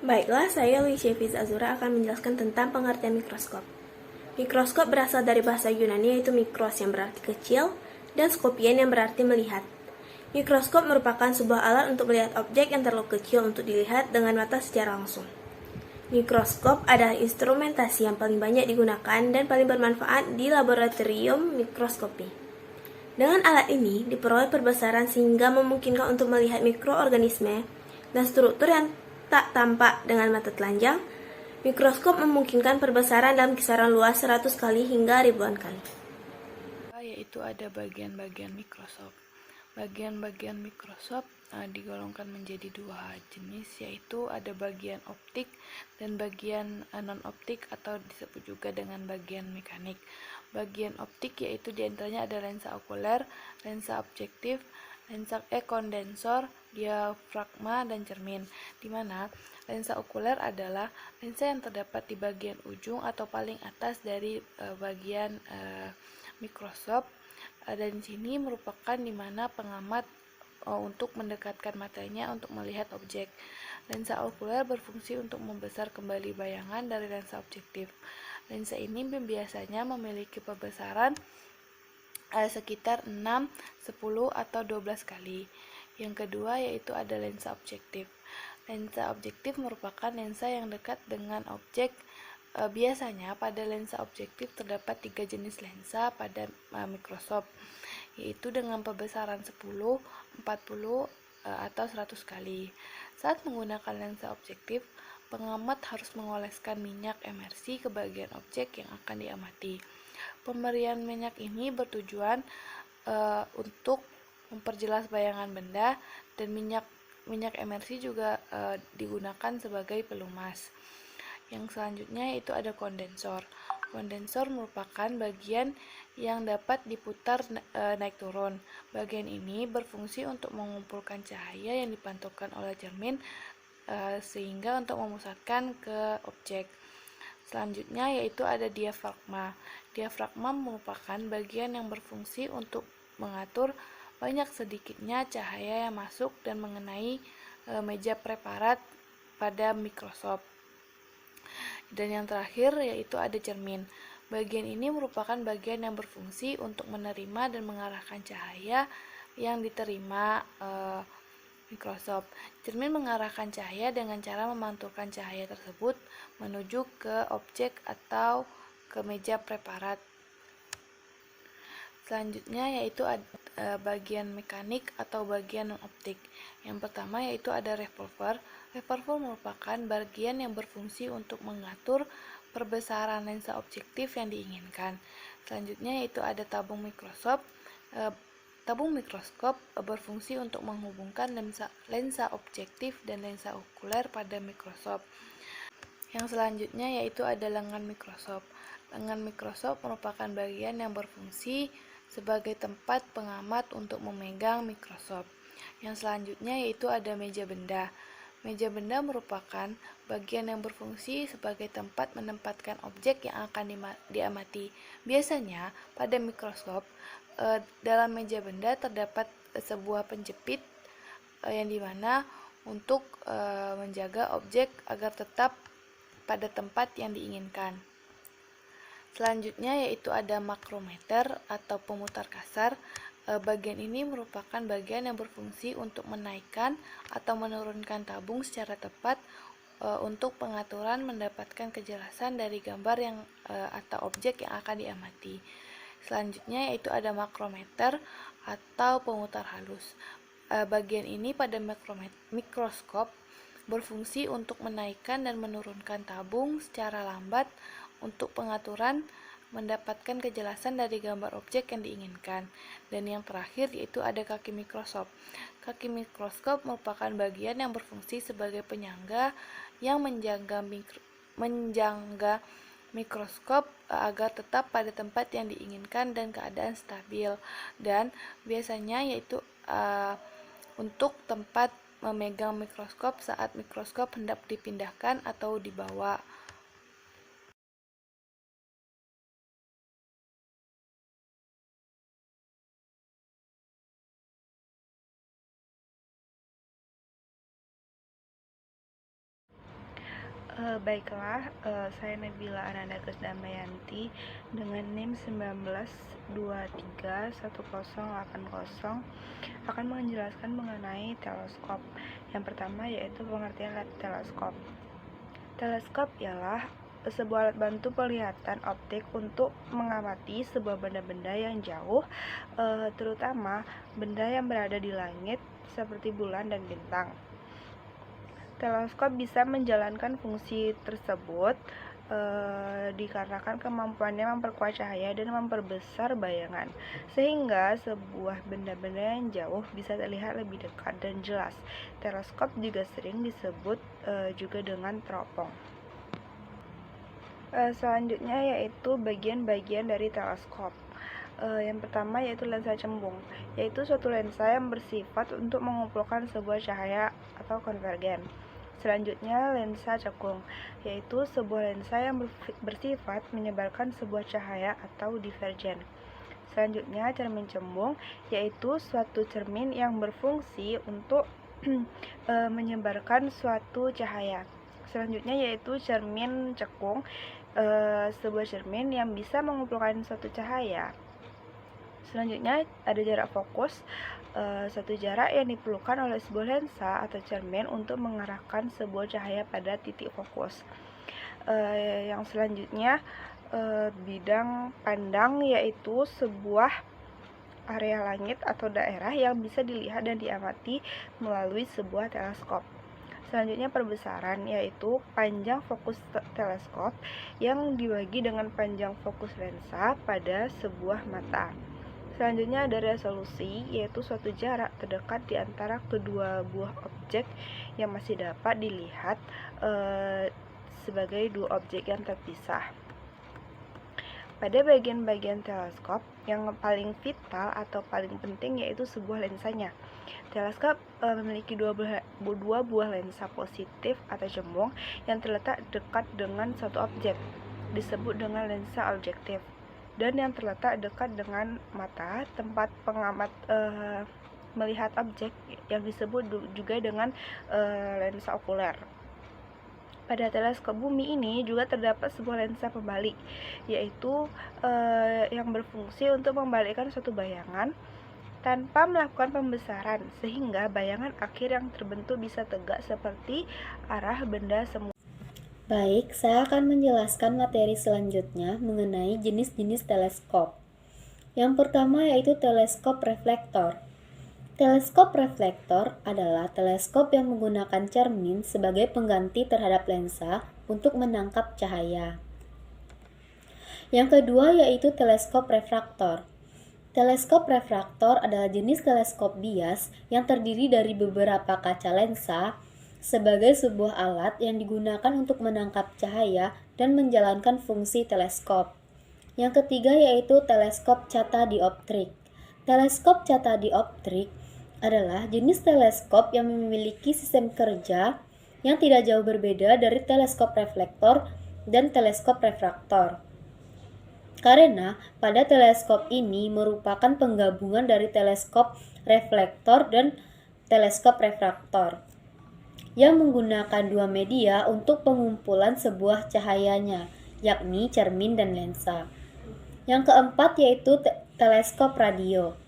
Baiklah, saya Lucia Azura akan menjelaskan tentang pengertian mikroskop. Mikroskop berasal dari bahasa Yunani yaitu mikros yang berarti kecil dan skopien yang berarti melihat. Mikroskop merupakan sebuah alat untuk melihat objek yang terlalu kecil untuk dilihat dengan mata secara langsung. Mikroskop adalah instrumentasi yang paling banyak digunakan dan paling bermanfaat di laboratorium mikroskopi. Dengan alat ini diperoleh perbesaran sehingga memungkinkan untuk melihat mikroorganisme dan struktur yang tak tampak dengan mata telanjang. Mikroskop memungkinkan perbesaran dalam kisaran luas 100 kali hingga ribuan kali. Yaitu ada bagian-bagian mikroskop. Bagian-bagian mikroskop digolongkan menjadi dua jenis, yaitu ada bagian optik dan bagian non-optik atau disebut juga dengan bagian mekanik. Bagian optik yaitu diantaranya ada lensa okuler, lensa objektif, lensa kondensor, diafragma, dan cermin. Dimana lensa okuler adalah lensa yang terdapat di bagian ujung atau paling atas dari bagian mikroskop, dan di sini merupakan dimana pengamat untuk mendekatkan matanya untuk melihat objek. Lensa okuler berfungsi untuk membesar kembali bayangan dari lensa objektif. Lensa ini biasanya memiliki perbesaran sekitar 6, 10, atau 12 kali. Yang kedua yaitu ada lensa objektif. Lensa objektif merupakan lensa yang dekat dengan objek. Biasanya pada lensa objektif terdapat 3 jenis lensa pada mikroskop, yaitu dengan perbesaran 10, 40, atau 100 kali. Saat menggunakan lensa objektif, pengamat harus mengoleskan minyak emersi ke bagian objek yang akan diamati. Pemberian minyak ini bertujuan untuk memperjelas bayangan benda, dan minyak emersi juga digunakan sebagai pelumas. Yang selanjutnya yaitu ada kondensor. Kondensor merupakan bagian yang dapat diputar naik turun. Bagian ini berfungsi untuk mengumpulkan cahaya yang dipantulkan oleh cermin sehingga untuk memusatkan ke objek. Selanjutnya yaitu ada diafragma. Diafragma merupakan bagian yang berfungsi untuk mengatur banyak sedikitnya cahaya yang masuk dan mengenai meja preparat pada mikroskop. Dan yang terakhir yaitu ada cermin. Bagian ini merupakan bagian yang berfungsi untuk menerima dan mengarahkan cahaya yang diterima mikroskop. Cermin mengarahkan cahaya dengan cara memantulkan cahaya tersebut menuju ke objek atau ke meja preparat. Selanjutnya yaitu bagian mekanik atau bagian non-optik. Yang pertama yaitu ada revolver. Revolver merupakan bagian yang berfungsi untuk mengatur perbesaran lensa objektif yang diinginkan. Selanjutnya yaitu ada tabung mikroskop. Tabung mikroskop berfungsi untuk menghubungkan lensa objektif dan lensa okuler pada mikroskop. Yang selanjutnya yaitu ada lengan mikroskop. Lengan mikroskop merupakan bagian yang berfungsi sebagai tempat pengamat untuk memegang mikroskop. Yang selanjutnya yaitu ada meja benda. Meja benda merupakan bagian yang berfungsi sebagai tempat menempatkan objek yang akan diamati. Biasanya pada mikroskop dalam meja benda terdapat sebuah penjepit yang dimana untuk menjaga objek agar tetap pada tempat yang diinginkan. Selanjutnya yaitu ada makrometer atau pemutar kasar. Bagian ini merupakan bagian yang berfungsi untuk menaikkan atau menurunkan tabung secara tepat untuk pengaturan mendapatkan kejelasan dari gambar yang atau objek yang akan diamati. Selanjutnya yaitu ada makrometer atau pemutar halus. Bagian ini pada mikroskop berfungsi untuk menaikkan dan menurunkan tabung secara lambat untuk pengaturan mendapatkan kejelasan dari gambar objek yang diinginkan. Dan yang terakhir yaitu ada kaki mikroskop. Kaki mikroskop merupakan bagian yang berfungsi sebagai penyangga yang menjangga mikroskop agar tetap pada tempat yang diinginkan dan keadaan stabil. Dan biasanya yaitu untuk tempat memegang mikroskop saat mikroskop hendak dipindahkan atau dibawa. Saya Nabila Ananda Krisdamayanti dengan NIM 19231080 akan menjelaskan mengenai teleskop. Yang pertama yaitu pengertian teleskop. Teleskop ialah sebuah alat bantu penglihatan optik untuk mengamati sebuah benda-benda yang jauh, terutama benda yang berada di langit seperti bulan dan bintang. Teleskop bisa menjalankan fungsi tersebut dikarenakan kemampuannya memperkuat cahaya dan memperbesar bayangan, sehingga sebuah benda-benda yang jauh bisa terlihat lebih dekat dan jelas. Teleskop juga sering disebut juga dengan teropong. Selanjutnya yaitu bagian-bagian dari teleskop. Yang pertama yaitu lensa cembung, yaitu suatu lensa yang bersifat untuk mengumpulkan sebuah cahaya atau konvergen. Selanjutnya lensa cekung, yaitu sebuah lensa yang bersifat menyebarkan sebuah cahaya atau divergen. Selanjutnya cermin cembung, yaitu suatu cermin yang berfungsi untuk menyebarkan suatu cahaya. Selanjutnya yaitu cermin cekung, sebuah cermin yang bisa mengumpulkan suatu cahaya. Selanjutnya ada jarak fokus, satu jarak yang diperlukan oleh sebuah lensa atau cermin untuk mengarahkan sebuah cahaya pada titik fokus. Yang selanjutnya bidang pandang, yaitu sebuah area langit atau daerah yang bisa dilihat dan diamati melalui sebuah teleskop. Selanjutnya perbesaran, yaitu panjang fokus teleskop yang dibagi dengan panjang fokus lensa pada sebuah mata. Selanjutnya ada resolusi, yaitu suatu jarak terdekat di antara kedua buah objek yang masih dapat dilihat sebagai dua objek yang terpisah. Pada bagian-bagian teleskop, yang paling vital atau paling penting yaitu sebuah lensanya. Teleskop memiliki dua buah lensa positif atau cembung yang terletak dekat dengan suatu objek, disebut dengan lensa objektif. Dan yang terletak dekat dengan mata tempat pengamat melihat objek yang disebut juga dengan lensa okuler. Pada teleskop bumi ini juga terdapat sebuah lensa pembalik, yaitu yang berfungsi untuk membalikkan suatu bayangan tanpa melakukan pembesaran, sehingga bayangan akhir yang terbentuk bisa tegak seperti arah benda semu. Baik, saya akan menjelaskan materi selanjutnya mengenai jenis-jenis teleskop. Yang pertama yaitu teleskop reflektor. Teleskop reflektor adalah teleskop yang menggunakan cermin sebagai pengganti terhadap lensa untuk menangkap cahaya. Yang kedua yaitu teleskop refraktor. Teleskop refraktor adalah jenis teleskop bias yang terdiri dari beberapa kaca lensa sebagai sebuah alat yang digunakan untuk menangkap cahaya dan menjalankan fungsi teleskop. Yang ketiga yaitu teleskop catadioptrik. Teleskop catadioptrik adalah jenis teleskop yang memiliki sistem kerja yang tidak jauh berbeda dari teleskop reflektor dan teleskop refraktor. Karena pada teleskop ini merupakan penggabungan dari teleskop reflektor dan teleskop refraktor yang menggunakan dua media untuk pengumpulan sebuah cahayanya, yakni cermin dan lensa. Yang keempat yaitu teleskop radio.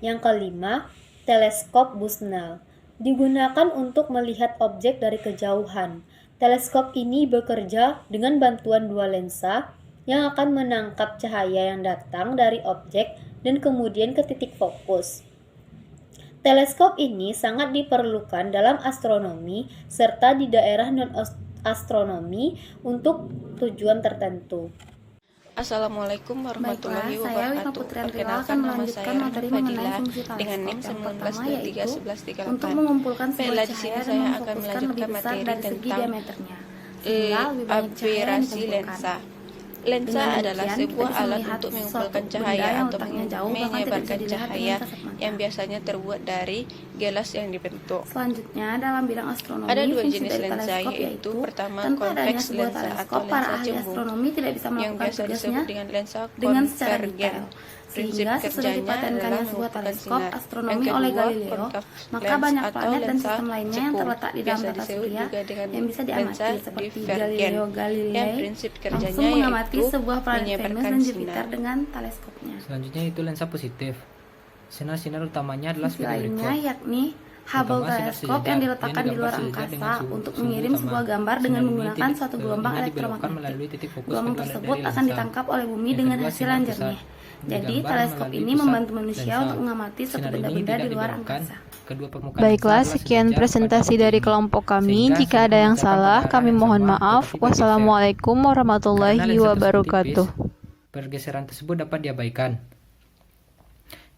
Yang kelima, teleskop Bushnell. Digunakan untuk melihat objek dari kejauhan. Teleskop ini bekerja dengan bantuan dua lensa yang akan menangkap cahaya yang datang dari objek dan kemudian ke titik fokus. Teleskop ini sangat diperlukan dalam astronomi serta di daerah non-astronomi untuk tujuan tertentu. Assalamualaikum warahmatullahi wabarakatuh. Perkenalkan, nama saya Rani Fadila dengan NIM 19231138. Untuk mengumpulkan Baiklah, sebuah di sini cahaya saya dan akan memfokuskan melanjutkan lebih besar materi dari segi tentang diameternya, sehingga lebih banyak cahaya yang aberasi dikumpulkan. lensa. Lensa Dengan adalah demikian, sebuah kita bisa alat melihat untuk suatu mengumpulkan benda cahaya yang atau letaknya jauh, bahkan tidak bisa menyebarkan dilihat cahaya dengan kasat mata. yang biasanya terbuat dari gelas yang dibentuk. Selanjutnya, dalam bidang astronomi, Ada dua fungsi jenis dari lensa, teleskop yaitu pertama tanpa adanya konveks sebuah lensa teleskop, atau para lensa ahli cembung astronomi tidak bisa yang melakukan biasa tugasnya disebut dengan lensa dengan secara konvergen. detail. Sehingga sesudah dipatenkannya sebuah teleskop astronomi oleh Galileo, maka banyak planet dan sistem lainnya yang terletak di dalam tata surya yang bisa diamati, seperti Galileo Galilei langsung mengamati sebuah planet Venus dan Jupiter dengan teleskopnya. Selanjutnya itu lensa positif. Sinar-sinar utamanya adalah sebagai Lainnya berikut. yakni Hubble teleskop yang diletakkan di luar angkasa untuk mengirim sebuah gambar dengan menggunakan suatu gelombang elektromagnetik. Gelombang tersebut akan ditangkap oleh bumi dengan hasil yang jernih. Jadi, teleskop ini membantu manusia untuk mengamati suatu benda-benda di luar angkasa. Baiklah, sekian presentasi dari kelompok kami. Jika ada yang salah, kami mohon maaf. Wassalamualaikum warahmatullahi wabarakatuh. Pergeseran tersebut dapat diabaikan.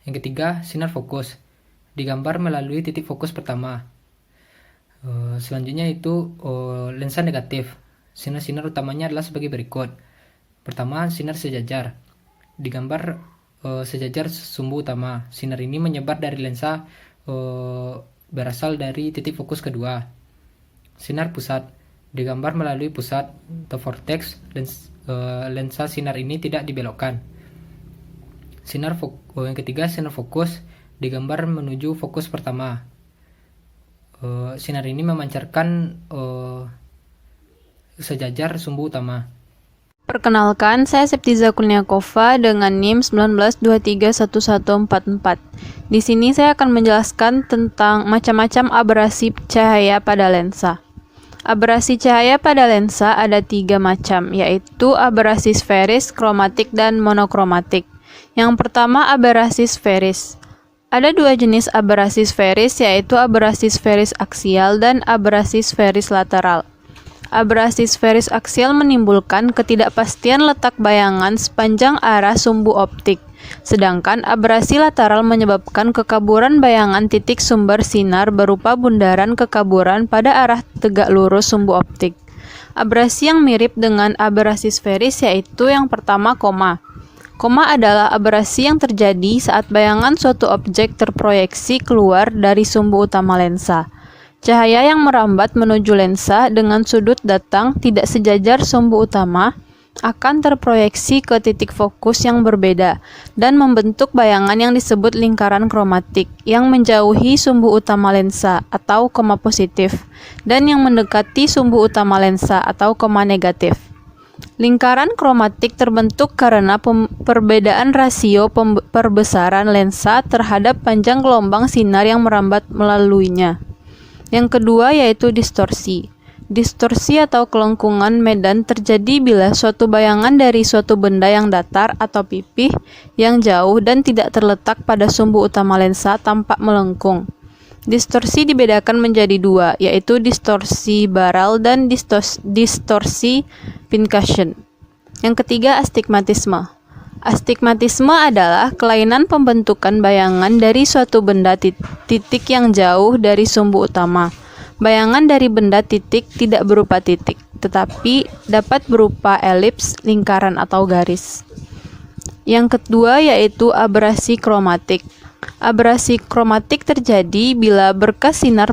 Yang ketiga, sinar fokus. Digambar melalui titik fokus pertama. Selanjutnya itu lensa negatif. Sinar-sinar utamanya adalah sebagai berikut. Pertama, sinar sejajar. Digambar sejajar sumbu utama. Sinar ini menyebar dari lensa berasal dari titik fokus kedua. Sinar pusat. Digambar melalui pusat atau vortex. Lensa sinar ini tidak dibelokkan. Yang ketiga, sinar fokus. Digambar menuju fokus pertama. Sinar ini memancarkan sejajar sumbu utama. Perkenalkan, saya Septiza Kurniakova dengan NIM 19231144. Di sini saya akan menjelaskan tentang macam-macam abrasi cahaya pada lensa. Abrasi cahaya pada lensa ada 3 macam, yaitu abrasi sferis, kromatik, dan monokromatik. Yang pertama, abrasi sferis. Ada 2 jenis abrasi sferis, yaitu abrasi sferis aksial dan abrasi sferis lateral. Abrasi sferis aksial menimbulkan ketidakpastian letak bayangan sepanjang arah sumbu optik, sedangkan abrasi lateral menyebabkan kekaburan bayangan titik sumber sinar berupa bundaran kekaburan pada arah tegak lurus sumbu optik. Abrasi yang mirip dengan abrasi sferis yaitu yang pertama, koma. Koma adalah abrasi yang terjadi saat bayangan suatu objek terproyeksi keluar dari sumbu utama lensa. Cahaya yang merambat menuju lensa dengan sudut datang tidak sejajar sumbu utama akan terproyeksi ke titik fokus yang berbeda dan membentuk bayangan yang disebut lingkaran kromatik yang menjauhi sumbu utama lensa atau koma positif dan yang mendekati sumbu utama lensa atau koma negatif. Lingkaran kromatik terbentuk karena perbedaan rasio perbesaran lensa terhadap panjang gelombang sinar yang merambat melaluinya. Yang kedua yaitu distorsi. Distorsi atau kelengkungan medan terjadi bila suatu bayangan dari suatu benda yang datar atau pipih yang jauh dan tidak terletak pada sumbu utama lensa tampak melengkung. Distorsi dibedakan menjadi 2, yaitu distorsi baral dan distorsi Pincushion. Yang ketiga, astigmatisme. Astigmatisme adalah kelainan pembentukan bayangan dari suatu benda titik yang jauh dari sumbu utama. Bayangan dari benda titik tidak berupa titik, tetapi dapat berupa elips, lingkaran, atau garis. Yang kedua yaitu abrasi kromatik. Abrasi kromatik terjadi bila berkas sinar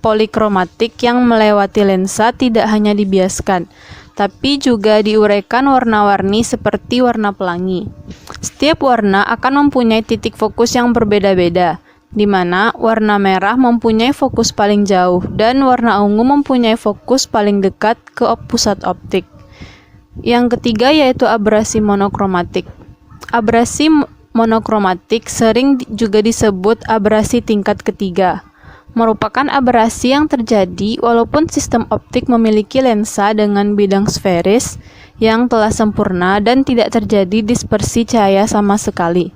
polikromatik yang melewati lensa tidak hanya dibiaskan, tapi juga diuraikan warna-warni seperti warna pelangi. Setiap warna akan mempunyai titik fokus yang berbeda-beda, di mana warna merah mempunyai fokus paling jauh dan warna ungu mempunyai fokus paling dekat ke pusat optik. Yang ketiga yaitu abrasi monokromatik. Abrasi monokromatik sering juga disebut abrasi tingkat ketiga. Merupakan abrasi yang terjadi walaupun sistem optik memiliki lensa dengan bidang sferis yang telah sempurna dan tidak terjadi dispersi cahaya sama sekali.